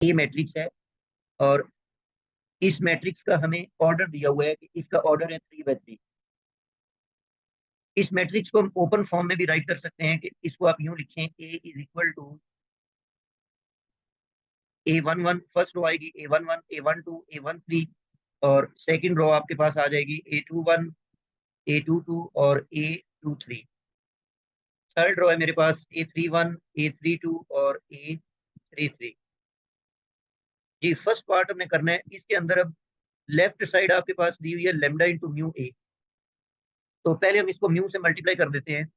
ए matrix है और इस मैट्रिक्स का हमें ऑर्डर दिया हुआ है कि इसका ऑर्डर है 3 बाय 3। इस मैट्रिक्स को हम ओपन फॉर्म में भी राइट कर सकते हैं कि इसको आप यूं लिखें, A is equal to A11, first row आएगी A11, A12, A13 और सेकंड रो आपके पास आ जाएगी A21, A22 और A23। थर्ड रो है मेरे पास A31, A32 और A33। जी, फर्स्ट पार्ट हमने करना है। इसके अंदर अब लेफ्ट साइड आपके पास दी हुई है लेमडा इंटू म्यू ए। तो पहले हम इसको म्यू से मल्टीप्लाई कर देते हैं।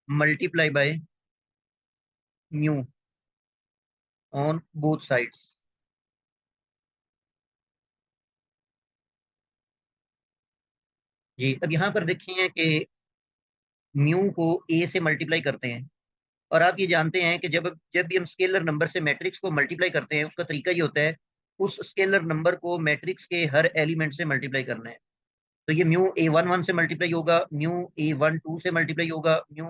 Multiply by mu on both sides. जी, अब यहाँ पर देखें कि म्यू को ए से मल्टीप्लाई करते हैं और आप ये जानते हैं कि जब जब भी हम स्केलर नंबर से मैट्रिक्स को मल्टीप्लाई करते हैं उसका तरीका ये होता है, उस स्केलर नंबर को मैट्रिक्स के हर एलिमेंट से मल्टीप्लाई करना है। तो ये म्यू A11 से मल्टीप्लाई होगा, म्यू A12 से मल्टीप्लाई होगा, म्यू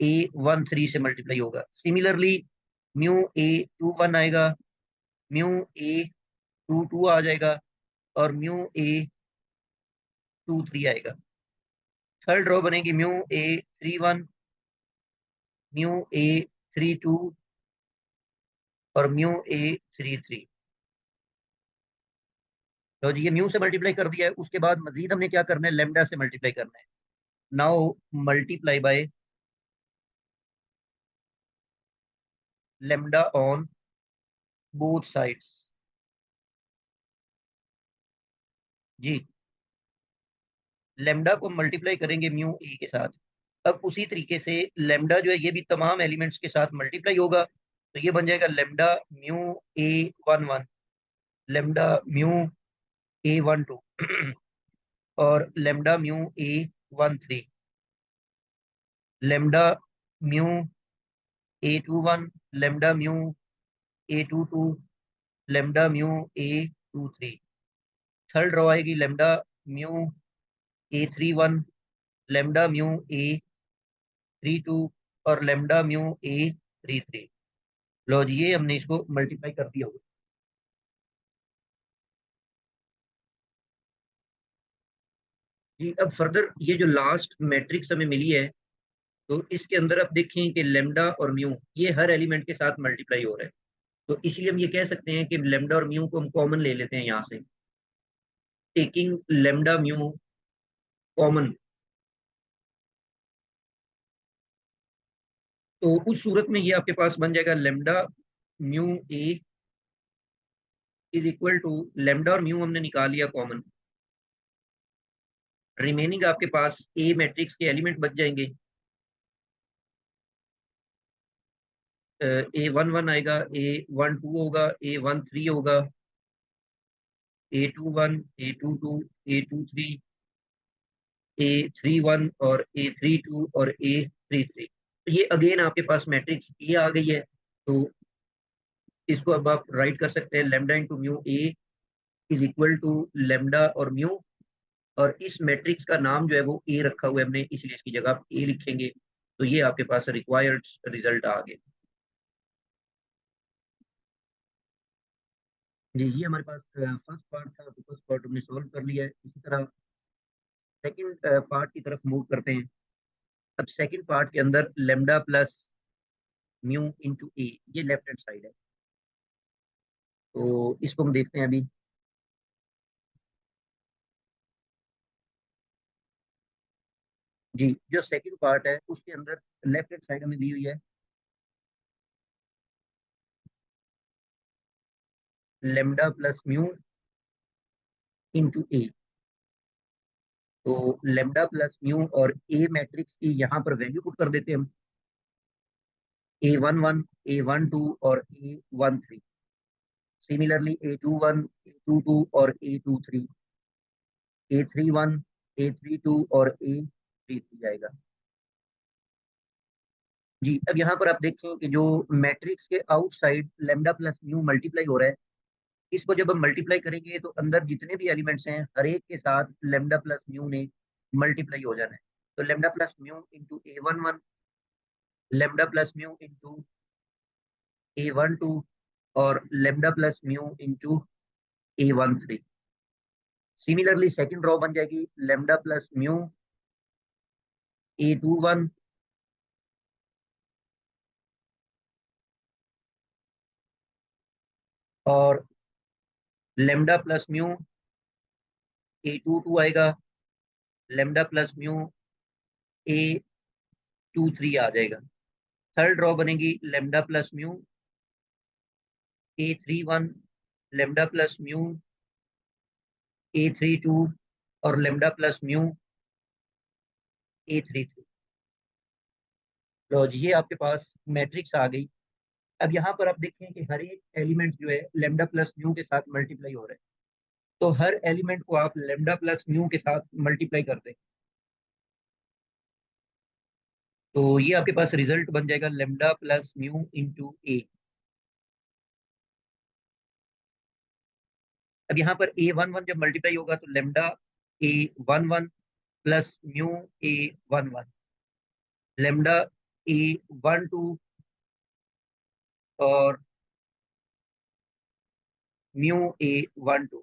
A13 से मल्टीप्लाई होगा। सिमिलरली म्यू A21 आएगा, म्यू A22 आ जाएगा और म्यू A23 आएगा। थर्ड रो बनेगी म्यू A31, म्यू A32 और म्यू A33। तो जी, ये म्यू से मल्टीप्लाई कर दिया है। उसके बाद मजीद हमने क्या करना है, लेमडा से मल्टीप्लाई करना है। Now multiply by lambda on both sides. जी, लेमडा को मल्टीप्लाई करेंगे म्यू ए के साथ। अब उसी तरीके से लेमडा जो है ये भी तमाम एलिमेंट्स के साथ मल्टीप्लाई होगा। तो ये बन जाएगा lambda mu A11, lambda mu A12 और lambda mu A13, lambda mu A21, lambda mu A22, lambda mu A23। Third row आएगी lambda mu A31, lambda mu A32 और लेमडा म्यू A33। लो जी, ये हमने इसको मल्टीप्लाई कर दिया होगा। जी, अब फर्दर ये जो लास्ट मैट्रिक्स हमें मिली है, तो इसके अंदर आप देखें कि लेमडा और म्यू ये हर एलिमेंट के साथ मल्टीप्लाई हो रहा है। तो इसीलिए हम ये कह सकते हैं कि लेमडा और म्यू को हम कॉमन ले लेते हैं यहाँ से। टेकिंग लेमडा म्यू कॉमन, तो उस सूरत में ये आपके पास बन जाएगा lambda mu A is equal to, lambda और म्यू हमने निकाल लिया कॉमन। रिमेनिंग आपके पास ए मैट्रिक्स के एलिमेंट बच जाएंगे। A11 आएगा, A12 होगा, A13 होगा, A21, A22, A23, A31 और A32 और A33। तो ये अगेन आपके पास मैट्रिक्स ये आ गई है। तो इसको अब आप राइट कर सकते हैं, lambda into mu A is equal to lambda और म्यू, और इस मैट्रिक्स का नाम जो है वो ए रखा हुआ है हमने, इसलिए इसकी जगह आप ए लिखेंगे। तो ये आपके पास रिक्वायर्ड रिजल्ट आ गए। जी, ये हमारे पास फर्स्ट पार्ट था, तो फर्स्ट पार्ट हमने सॉल्व कर लिया है। इसी तरह सेकंड पार्ट की तरफ मूव करते हैं। अब सेकंड पार्ट के अंदर लेमडा प्लस म्यू इंटू ए, ये लेफ्ट हैंड साइड है। तो इसको हम देखते हैं अभी। जी, जो सेकंड पार्ट है उसके अंदर लेफ्ट हैंड साइड हमें दी हुई है लेमडा प्लस म्यू इंटू ए। तो लेमडा प्लस म्यू और ए मैट्रिक्स की यहाँ पर वैल्यू पुट कर देते हैं हम, A11, A12 और A13। सिमिलरली A21, A22 और A23, A31, A32 और A33 आएगा। जी, अब यहाँ पर आप देखें कि जो मैट्रिक्स के outside lambda plus mu multiply हो रहा है, इसको जब हम मल्टीप्लाई करेंगे तो अंदर जितने भी एलिमेंट्स हैं हर एक के साथ लेमडा प्लस म्यू ने मल्टीप्लाई हो जाना है। तो lambda plus mu into A11 lambda plus mu into A12 और lambda plus mu into A13। Similarly second row बन जाएगी लेमडा प्लस म्यू A21 और लेमडा प्लस म्यू A22 आएगा, लेमडा प्लस म्यू A23 आ जाएगा। थर्ड रो बनेगी lambda plus mu A31, lambda plus mu A32 और lambda plus mu A33। तो ये आपके पास मैट्रिक्स आ गई। अब यहाँ पर आप देखें कि हर एक एलिमेंट जो है लेमडा प्लस म्यू के साथ मल्टीप्लाई हो रहा है, तो हर एलिमेंट को आप लेमडा प्लस म्यू के साथ मल्टीप्लाई कर दें, तो ये आपके पास रिजल्ट बन जाएगा लेमडा प्लस म्यू इंटू ए। अब यहाँ पर A11 जब मल्टीप्लाई होगा तो lambda A11 plus mu A11, lambda A12 और mu A12,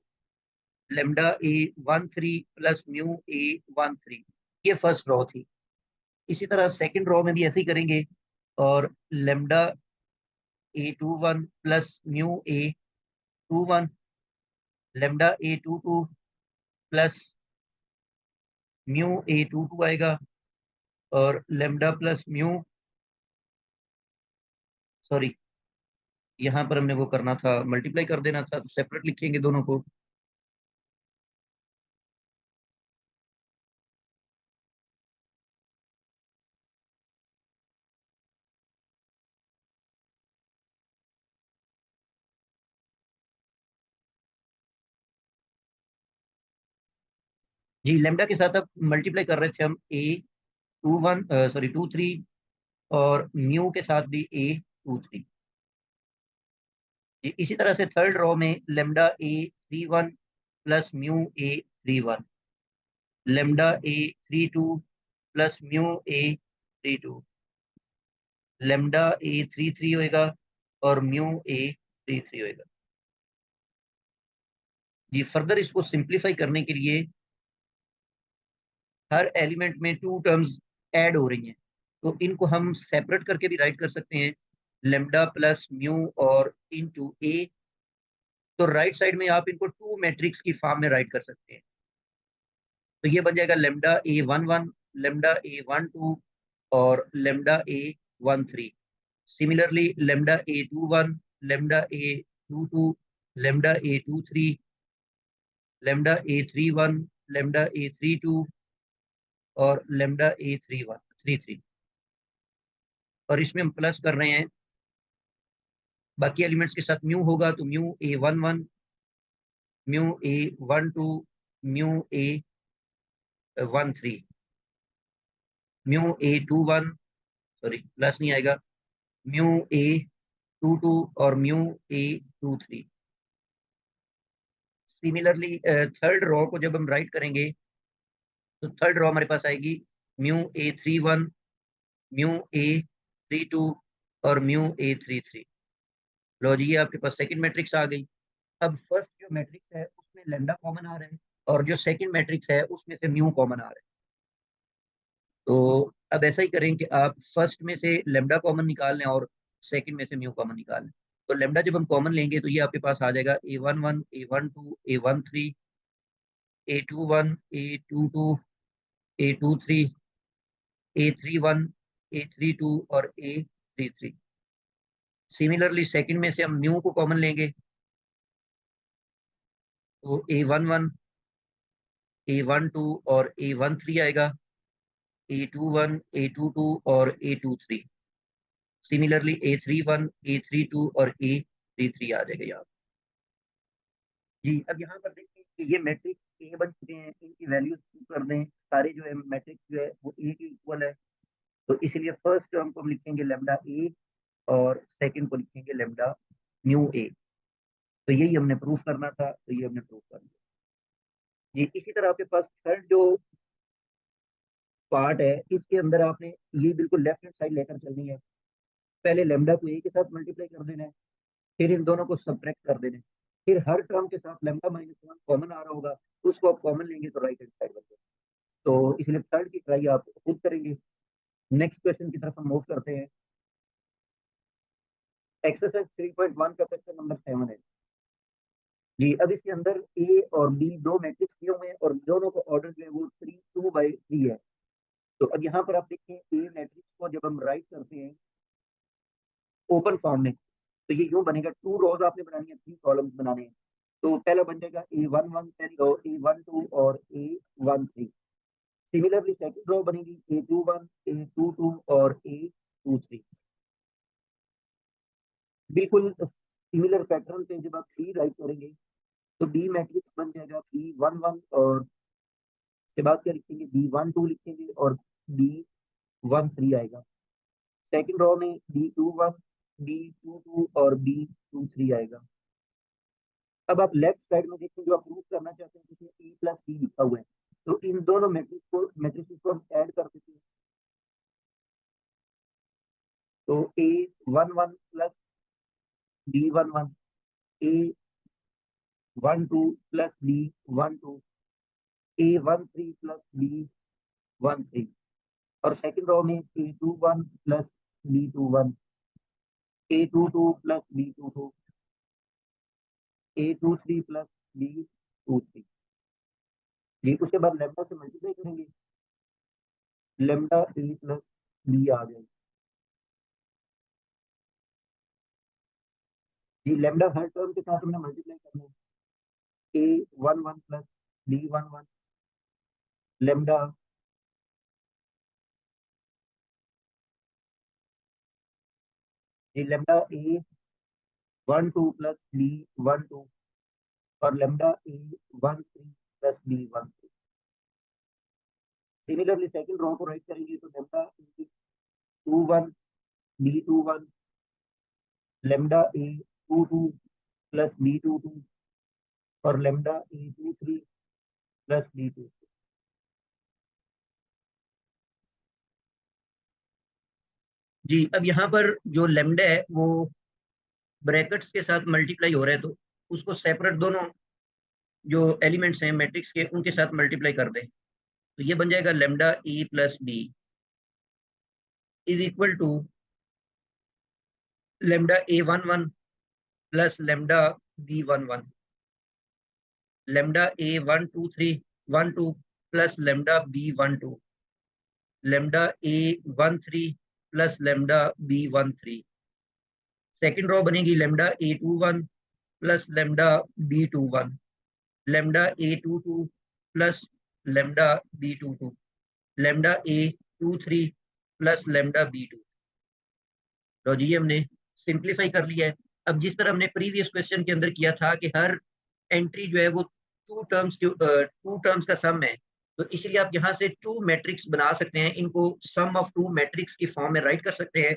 lambda A13 plus mu A13। ये फर्स्ट रो थी। इसी तरह सेकंड रो में भी ऐसे ही करेंगे, और lambda A21 plus mu A21, lambda A22 plus mu A22 आएगा, और लेमडा प्लस म्यू, सॉरी यहाँ पर हमने वो करना था, मल्टीप्लाई कर देना था, तो सेपरेट लिखेंगे दोनों को। जी, लेमडा के साथ अब मल्टीप्लाई कर रहे थे हम A21, सॉरी 23, और म्यू के साथ भी A23। इसी तरह से थर्ड रो में lambda A31 plus mu A31, lambda A32 plus mu A32, lambda A33 होएगा और म्यू A33 होएगा। जी, फर्दर इसको सिंप्लीफाई करने के लिए हर एलिमेंट में टू टर्म्स ऐड हो रही हैं, तो इनको हम सेपरेट करके भी राइट कर सकते हैं, लेमडा प्लस म्यू और इनटू ए। तो राइट साइड में आप इनको टू मैट्रिक्स की फॉर्म में राइट कर सकते हैं, तो ये बन जाएगा लेमडा A11, लेमडा A12 और lambda A13। Similarly lambda A21, lambda A22, lambda A23, lambda A31, lambda A32 और लेमडा A33। और इसमें हम प्लस कर रहे हैं बाकी एलिमेंट्स के साथ, म्यू होगा तो mu A11, mu A12, mu A13, mu A21, sorry plus नहीं आएगा, म्यू A22 और mu A23। Similarly third row को जब हम राइट करेंगे तो थर्ड रो हमारे पास आएगी म्यू A31, म्यू A32 और म्यू A33। लो जी, ये आपके पास सेकंड मैट्रिक्स आ गई। अब फर्स्ट जो मैट्रिक्स है उसमें लेमडा कॉमन आ रहा है, और जो सेकंड मैट्रिक्स है उसमें से म्यू कॉमन आ रहा है। तो अब ऐसा ही करें कि आप फर्स्ट में से लेमडा कॉमन निकाल लें और सेकंड में से म्यू कॉमन निकाल लें। तो लेमडा जब हम कॉमन लेंगे तो ये आपके पास आ जाएगा A11, A12, A13, A21, A22, A23, A31, A32 और A33। सिमिलरली सेकंड में से हम म्यू को कॉमन लेंगे, तो A11, A12 और A13 आएगा, A21, A22 और A23। सिमिलरली A31, A32 और A33 आ जाएगा यहाँ। जी, अब यहाँ पर देखिए कि ये मैट्रिक्स ए बन चुके हैं, इनकी वैल्यूज कर दें, सारे जो है मैट्रिक्स जो है वो ए के इक्वल है। तो इसलिए फर्स्ट टर्म को हम लिखेंगे लेमडा ए, और सेकंड को लिखेंगे लेमडा म्यू ए। तो यही हमने प्रूफ करना था, तो ये हमने प्रूफ कर दिया। जी, इसी तरह आपके पास थर्ड जो पार्ट है, इसके अंदर आपने ये बिल्कुल लेफ्ट हैंड साइड लेकर चलनी है। पहले लेमडा को ए के साथ मल्टीप्लाई कर देना है, फिर इन दोनों को सब्ट्रैक्ट कर देना है, फिर हर टर्म के साथ लेमडा माइनस वन कॉमन आ रहा होगा, उसको आप कॉमन लेंगे तो राइट हैंड साइड बन जाएगा। तो इसलिए थर्ड की ट्राई आप खुद करेंगे। नेक्स्ट क्वेश्चन की तरफ हम मूव करते हैं। एक्सरसाइज 3.1 का क्वेश्चन नंबर 7 है जी। अब इसके अंदर ए और बी दो मैट्रिक्स दिए हुए हैं और दोनों का ऑर्डर जो है वो 2/3 है। तो अब यहाँ पर आप देखिए ए मैट्रिक्स को जब हम राइट करते हैं ओपन फॉर्म में, तो ये यूं बनेगा, टू रोज आपने बनानी है, 3 कॉलम्स बनाने हैं। तो पहला बन जाएगा A11 A12 और A13। सिमिलरली सेकंड रो बनेगी A21 A22 और A23। बिल्कुल सिमिलर पैटर्न पे जब आप बी राइट करेंगे तो बी मैट्रिक्स बन जाएगा B11 और उसके बाद क्या लिखेंगे, B12 लिखेंगे और B13 आएगा। सेकंड रो में B21 B22 और B23 आएगा। अब आप लेफ्ट साइड में देखिए, जो आप प्रूव करना चाहते हैं जिसमें ए प्लस बी लिखा हुआ है, तो इन दोनों मैट्रिक्स को हम ऐड कर देते हैं। तो A11 plus B11, A12 plus B12, A13 plus B13, और सेकंड रो में A21 plus B21, A22 plus B22, A23 plus B23 जी। उसके बाद लेमडा से मल्टीप्लाई करेंगे, लेमडा ए प्लस बी आ जाएगा जी। लेमडा हर टर्म के साथ हमने मल्टीप्लाई करना है। A11 प्लस B11, लेमडा जी, लेमडा A12 प्लस B12 और lambda A13 plus B13। Similarly second row को राइट करेंगे तो lambda A21 B21, lambda A22 plus B22 और लेमडा A23 प्लस B23 जी। अब यहाँ पर जो लेमडा है वो ब्रैकेट्स के साथ मल्टीप्लाई हो रहा है, तो उसको सेपरेट दोनों जो एलिमेंट्स हैं मैट्रिक्स के उनके साथ मल्टीप्लाई कर दें, तो ये बन जाएगा lambda A plus B is equal to lambda A11 plus lambda B11, lambda A12 plus lambda B12, lambda A13 plus lambda B13। Second row बनेगी lambda A21 plus lambda B21, lambda A22 plus lambda B22, lambda A23 plus lambda B2। तो जी हमने simplify कर लिया है। अब जिस तरह हमने प्रीवियस क्वेश्चन के अंदर किया था कि हर एंट्री जो है वो टू टर्म्स का सम है, तो इसलिए आप यहाँ से टू मैट्रिक्स बना सकते हैं, इनको सम ऑफ टू मैट्रिक्स की फॉर्म में राइट कर सकते हैं।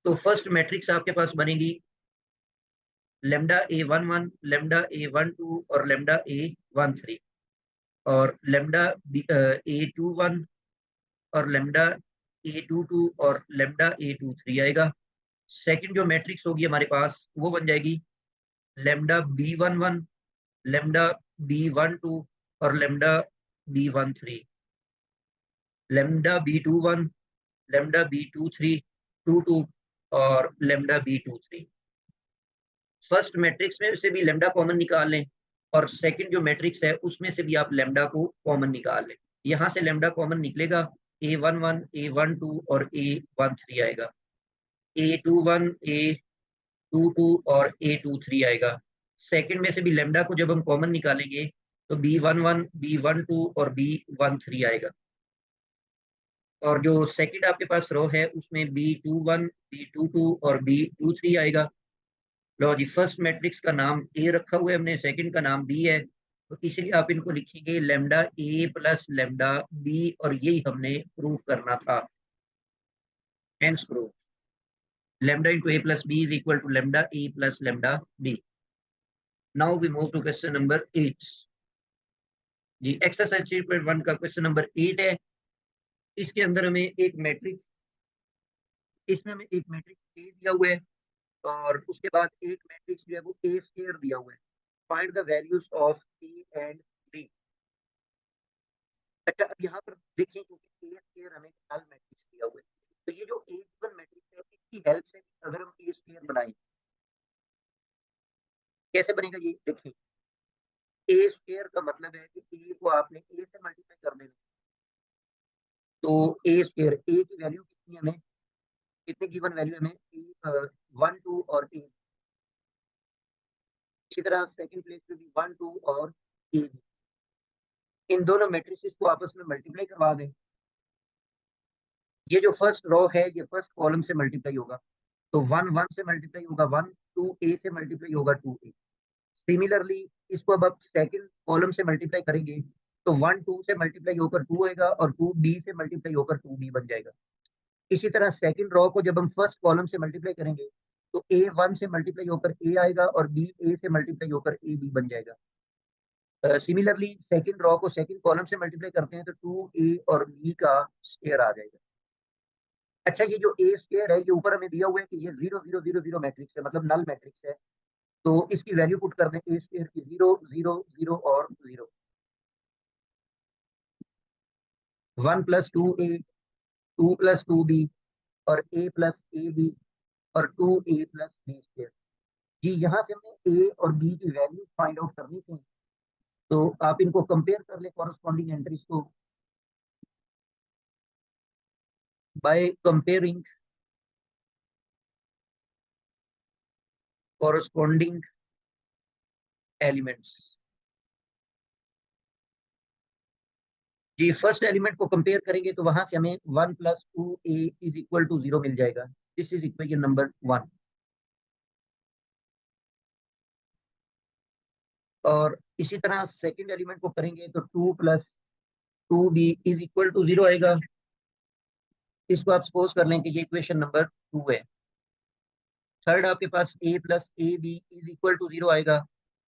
तो फर्स्ट मैट्रिक्स आपके पास बनेगी लेमडा A11, लेमडा A12 और लेमडा A13, और लेमडा A21 और लेमडा A22 और लेमडा A23 आएगा। सेकंड जो मैट्रिक्स होगी हमारे पास वो बन जाएगी लेमडा B11, लेमडा B12 और lambda B13, lambda B21, lambda B23 और लेमडा B23। फर्स्ट मैट्रिक्स में से भी लेमडा कॉमन निकाल लें और सेकंड जो मैट्रिक्स है उसमें से भी आप लेमडा को कॉमन निकाल लें। यहाँ से लेमडा कॉमन निकलेगा, A11 A12 और A13 आएगा, A21 A22 और A23 आएगा। सेकंड में से भी लेमडा को जब हम कॉमन निकालेंगे तो B11 B12 और B13 आएगा, और जो सेकंड आपके पास रो है उसमें B21 B22 और B23 आएगा। लो जी, फर्स्ट मैट्रिक्स का नाम ए रखा हुआ है हमने, सेकंड का नाम बी है, तो इसलिए आप इनको लिखेंगे lambda A plus lambda B, और यही हमने प्रूफ करना था। Hence proof lambda into A plus B is equal to lambda A plus lambda B. Now we move to question number 8 जी। एक्सरसाइज 3.1 का क्वेश्चन नंबर 8 है। इसके अंदर हमें एक मैट्रिक्स, इसमें हमें एक मैट्रिक्स ए दिया हुआ है और उसके बाद एक मैट्रिक्स जो है वो ए स्क्वायर दिया हुआ है। Find the values of A and B. अच्छा, अब यहाँ पर देखिए, क्योंकि ए स्क्वायर हमें नल मैट्रिक्स दिया हुआ है, तो ये जो ए गिवन मैट्रिक्स है इसकी हेल्प से अगर हम ए स्क्वायर बनाएं, कैसे बनेगा ये देखिए। ए स्क्वायर का मतलब है कि ए को आपने ए से मल्टीप्लाई कर देना। तो ए स्क्वायर, ए की वैल्यू कितनी है हमें, कितनी गिवन वैल्यू हमें, ए 1 2 और ए। इसी तरह सेकंड प्लेस पे भी 1 2 और ए भी। इन दोनों मैट्रिसेस को आपस में मल्टीप्लाई करवा दें। ये जो फर्स्ट रो है ये फर्स्ट कॉलम से मल्टीप्लाई होगा, तो 1 1 से मल्टीप्लाई होगा 1, 2 ए से मल्टीप्लाई होगा 2 ए। सिमिलरली इसको अब आप सेकंड कॉलम से मल्टीप्लाई करेंगे, तो 1 2 से मल्टीप्लाई होकर 2 आएगा और 2 बी से मल्टीप्लाई होकर 2 बी बन जाएगा। इसी तरह सेकंड रो को जब हम फर्स्ट कॉलम से मल्टीप्लाई करेंगे, तो ए 1 से मल्टीप्लाई होकर ए आएगा और बी ए से मल्टीप्लाई होकर ए बी बन जाएगा। सिमिलरली सेकंड रो को सेकंड कॉलम से मल्टीप्लाई करते हैं तो 2 ए और बी का स्क्वायर आ जाएगा। अच्छा, ये जो ए स्क्वायर है ये ऊपर हमें दिया हुआ है कि ये 0 0 0 0 मैट्रिक्स है, मतलब नल मैट्रिक्स है। तो इसकी वैल्यू पुट कर दें ए स्क्वायर की, 0 0 0 और 0। 1 प्लस 2 ए, 2 प्लस 2 बी और ए प्लस ए बी और 2 ए प्लस बी स्क्वायर। जी, यहाँ से हमें ए और बी की वैल्यू फाइंड आउट करनी थी, तो आप इनको कंपेयर कर ले कॉरस्पॉन्डिंग एंट्रीज को बाय कंपेयरिंग कॉरस्पॉन्डिंग एलिमेंट्स। जी, फर्स्ट एलिमेंट को कंपेयर करेंगे तो वहां से हमें 1 plus 2 A is equal to 0 मिल जाएगा। This is equation number 1। और इसी तरह सेकंड एलिमेंट को करेंगे तो 2 plus 2 B is equal to 0 आएगा। इसको आप सपोज कर लें कि ये इक्वेशन नंबर 2 है। थर्ड आपके पास A plus A B is equal to 0 आएगा।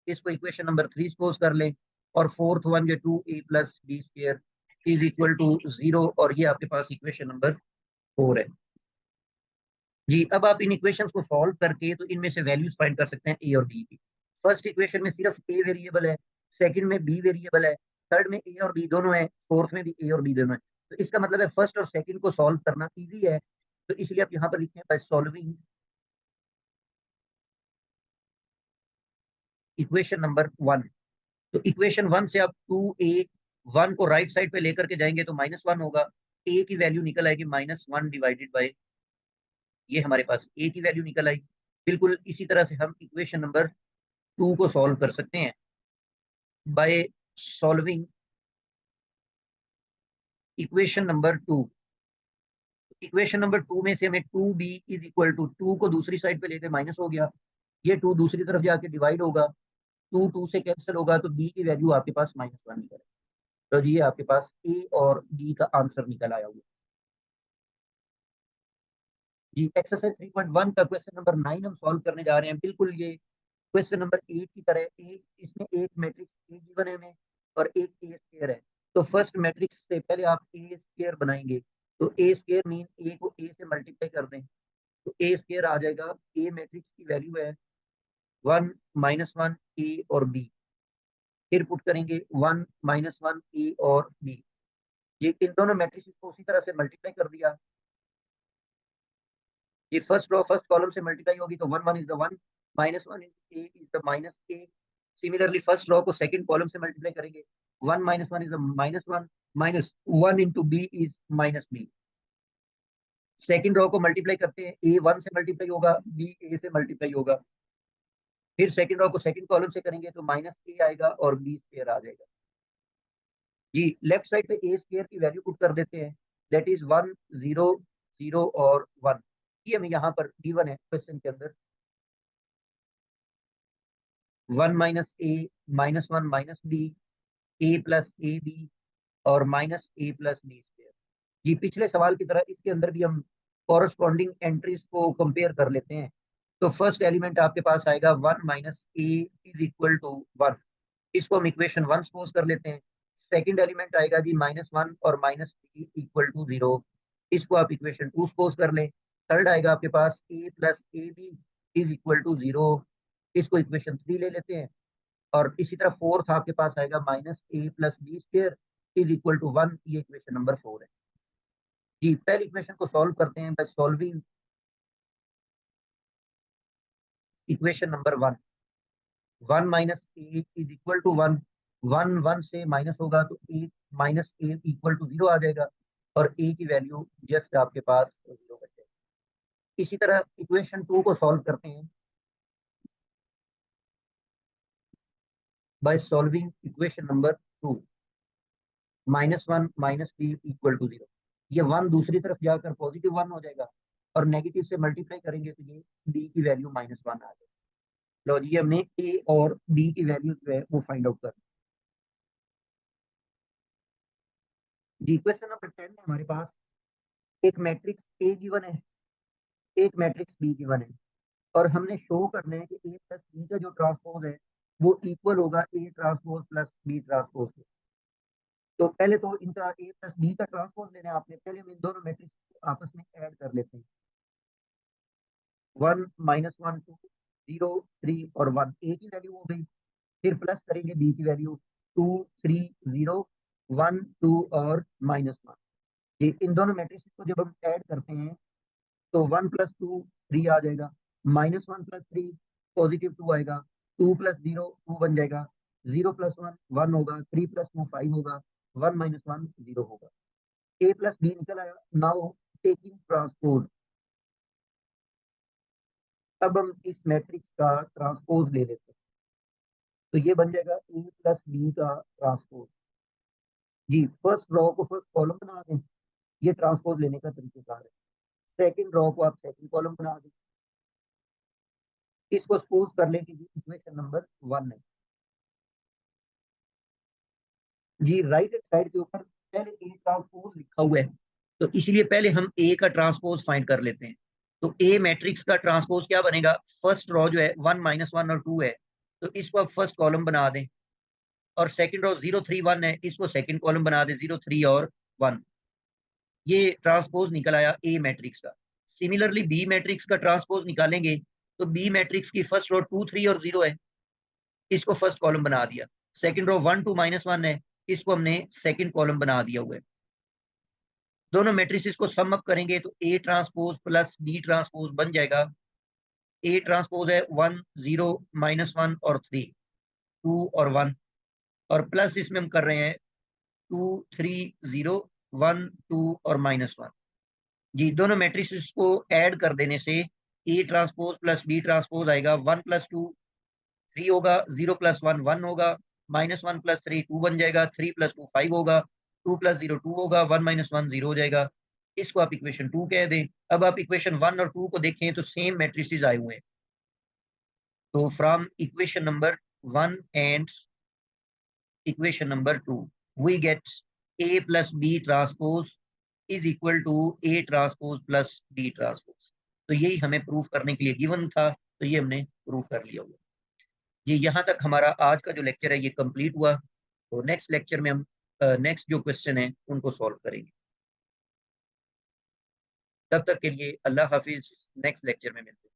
इसको इक्वेशन नंबर 3 सपोज कर लें। और फोर्थ वन जो 2 A plus B square is equal to 0, और ये आपके पास इक्वेशन नंबर 4 है। जी, अब आप इन इक्वेशंस को सॉल्व करके तो इनमें से वैल्यूज फाइंड कर सकते हैं ए और बी की। फर्स्ट इक्वेशन में सिर्फ ए वेरिएबल है, सेकंड में बी वेरिएबल है, थर्ड में ए और बी दोनों है, फोर्थ में भी ए और बी दोनों है। तो इसका मतलब है फर्स्ट और सेकंड को सॉल्व करना इजी है। तो इसलिए आप यहाँ पर लिखते हैं बाय सॉल्विंग इक्वेशन नंबर 1। तो इक्वेशन 1 से आप 2a 1 को राइट साइड पे लेकर के जाएंगे तो -1 होगा। a की वैल्यू निकल आएगी -1 डिवाइडेड बाय, ये हमारे पास a की वैल्यू निकल आई। बिल्कुल इसी तरह से हम इक्वेशन नंबर 2 को सॉल्व कर सकते हैं by solving equation number 2। Equation number 2 में से हमें 2b इज इक्वल टू 2 को दूसरी साइड पे लेके माइनस हो गया, ये 2 दूसरी तरफ जाके डिवाइड होगा, 2 2 से कैंसिल होगा तो b की वैल्यू आपके पास -1 निकल। तो ये आपके पास ए और बी का आंसर निकल आया हुआ। जी, एक्सरसाइज 3.1 का क्वेश्चन नंबर 9 हम सॉल्व करने जा रहे हैं। बिल्कुल ये क्वेश्चन नंबर 8 की तरह, एक इसमें एक मैट्रिक्स ए गिवन है हमें और एक ए स्क्वायर है। तो फर्स्ट मैट्रिक्स से पहले आप ए स्क्वायर बनाएंगे, तो ए स्क्वायर मीन ए को ए से मल्टीप्लाई कर दें, तो ए स्क्वायर आ जाएगा। ए मैट्रिक्स की वैल्यू है 1 -1 ए और बी। फिर पुट करेंगे 1 -1 ए और बी। ये इन दोनों मैट्रिक्स को उसी तरह से मल्टीप्लाई कर दिया। ये फर्स्ट रो फर्स्ट कॉलम से मल्टीप्लाई होगी तो 1 1 is the 1, -1 into A is the -a। Similarly first row को सेकंड कॉलम से मल्टीप्लाई करेंगे, 1 -1 is the -1, -1 into B is -b। Second row को मल्टीप्लाई करते हैं, ए 1 से मल्टीप्लाई होगा, बी ए से मल्टीप्लाई होगा। फिर सेकंड रो को सेकंड कॉलम से करेंगे तो -a आएगा और बी स्क्वायर आ जाएगा। जी, लेफ्ट साइड पे ए स्क्वायर की वैल्यू पुट कर देते हैं, दैट इज 1 0 0 और 1। ये हमें यहाँ पर गिवन है क्वेश्चन के अंदर। 1 -a -1 -b a plus A B और -a प्लस बी स्क्वायर। ये पिछले सवाल की तरह इसके अंदर भी हम कॉरस्पॉन्डिंग एंट्रीज को कंपेयर कर लेते हैं। तो फर्स्ट एलिमेंट आपके पास आएगा 1 - a इज इक्वल टू 1। इसको हम इक्वेशन 1 सपोज कर लेते हैं। सेकंड एलिमेंट आएगा जी -1 और -3 इक्वल टू 0। इसको आप इक्वेशन 2 सपोज कर लें। थर्ड आएगा आपके पास a plus A B is equal to 0। इसको इक्वेशन 3 ले लेते हैं। और इसी तरह फोर्थ आपके पास आएगा -a plus B square is equal to 1। ये इक्वेशन नंबर 4 है जी। पहली इक्वेशन को सॉल्व करते हैं by solving equation number 1। 1 minus A is equal to 1। 1 से माइनस होगा तो A minus A equal to 0 आ जाएगा और ए की वैल्यू जस्ट आपके पास 0 बच जाएगी। इसी तरह इक्वेशन 2 को सॉल्व करते हैं by solving equation number 2। -1 minus B equal to 0। ये 1 दूसरी तरफ जाकर पॉजिटिव 1 हो जाएगा और नेगेटिव से मल्टीप्लाई करेंगे तो ये बी की वैल्यू -1 आ जाएगी। लो जी, हमने ए और बी की वैल्यू जो है वो फाइंड आउट कर जी। क्वेश्चन नंबर 10 में हमारे पास एक मैट्रिक्स ए गिवन है, एक मैट्रिक्स बी गिवन है और हमने शो करना है कि ए प्लस बी का जो ट्रांसपोज है वो इक्वल होगा A transpose plus B transpose के। तो पहले तो इनका ए प्लस बी का ट्रांसपोज लेना है आपने। पहले हम इन दोनों मैट्रिक्स को आपस में ऐड कर लेते हैं। 1 -1 2 0 3 और 1 ए की वैल्यू हो गई। फिर प्लस करेंगे बी की वैल्यू 2 3 0 1 2 और -1। ये इन दोनों मैट्रिक्स को जब हम ऐड करते हैं तो 1 प्लस 2 3 आ जाएगा। -1 प्लस 3 पॉजिटिव 2 आएगा। 2 प्लस 0 2 बन जाएगा। 0 प्लस 1 1 होगा। 3 प्लस 2 5 होगा। 1 -1 0 होगा। ए प्लस बी निकल आया। Now taking transpose. अब हम इस मैट्रिक्स का ट्रांसपोज ले लेते हैं तो ये बन जाएगा ए प्लस बी का ट्रांसपोज जी। फर्स्ट रो को फर्स्ट कॉलम बना दें। ये ट्रांसपोज लेने का तरीकेकार है। सेकंड रो को आप सेकंड कॉलम बना दें। इसको सपोज कर लें कि इक्वेशन नंबर 1 है जी। राइट हैंड साइड के ऊपर पहले ए ट्रांसपोज लिखा हुआ है तो इसलिए पहले हम ए का ट्रांसपोज फाइंड कर लेते हैं। तो ए मैट्रिक्स का ट्रांसपोज क्या बनेगा? फर्स्ट रो जो है 1 -1 और 2 है तो इसको आप फर्स्ट कॉलम बना दें। और सेकंड रो 0 3 1 है, इसको सेकंड कॉलम बना दें 0 3 और 1। ये ट्रांसपोज निकल आया ए मैट्रिक्स का। सिमिलरली बी मैट्रिक्स का ट्रांसपोज निकालेंगे तो बी मैट्रिक्स की फर्स्ट रो 2 3 और 0 है, इसको फर्स्ट कॉलम बना दिया। सेकंड रो 1 2 -1 है, इसको हमने सेकंड कॉलम बना दिया हुआ है। दोनों मैट्रिसेस को सम अप करेंगे तो A transpose plus B transpose बन जाएगा। ए ट्रांसपोज है 1 0 -1 और 3 2 और 1 और प्लस इसमें हम कर रहे हैं 2 3 0 1 2 और -1 जी। दोनों मैट्रिसेस को ऐड कर देने से A transpose plus B transpose आएगा। 1 प्लस 2 3 होगा। 0 प्लस 1 1 होगा। -1 प्लस 3 2 बन जाएगा। 3 प्लस 2 5 होगा। 2 प्लस 0 2 होगा। 1 -1 0 हो जाएगा। इसको आप इक्वेशन 2 कह दें। अब आप इक्वेशन 1 और 2 को देखें तो सेम मैट्रिसेस आए हुए हैं। तो from equation number 1 and equation number 2 we get a plus B transpose is equal to A transpose plus B transpose. तो यही हमें प्रूफ करने के लिए गिवन था तो ये हमने प्रूफ कर लिया हुआ। ये यहाँ तक हमारा आज का जो लेक्चर है ये कंप्लीट हुआ। तो नेक्स्ट लेक्चर में हम नेक्स्ट जो क्वेश्चन है उनको सॉल्व करेंगे। तब तक के लिए अल्लाह हाफिज। नेक्स्ट लेक्चर में मिलते हैं।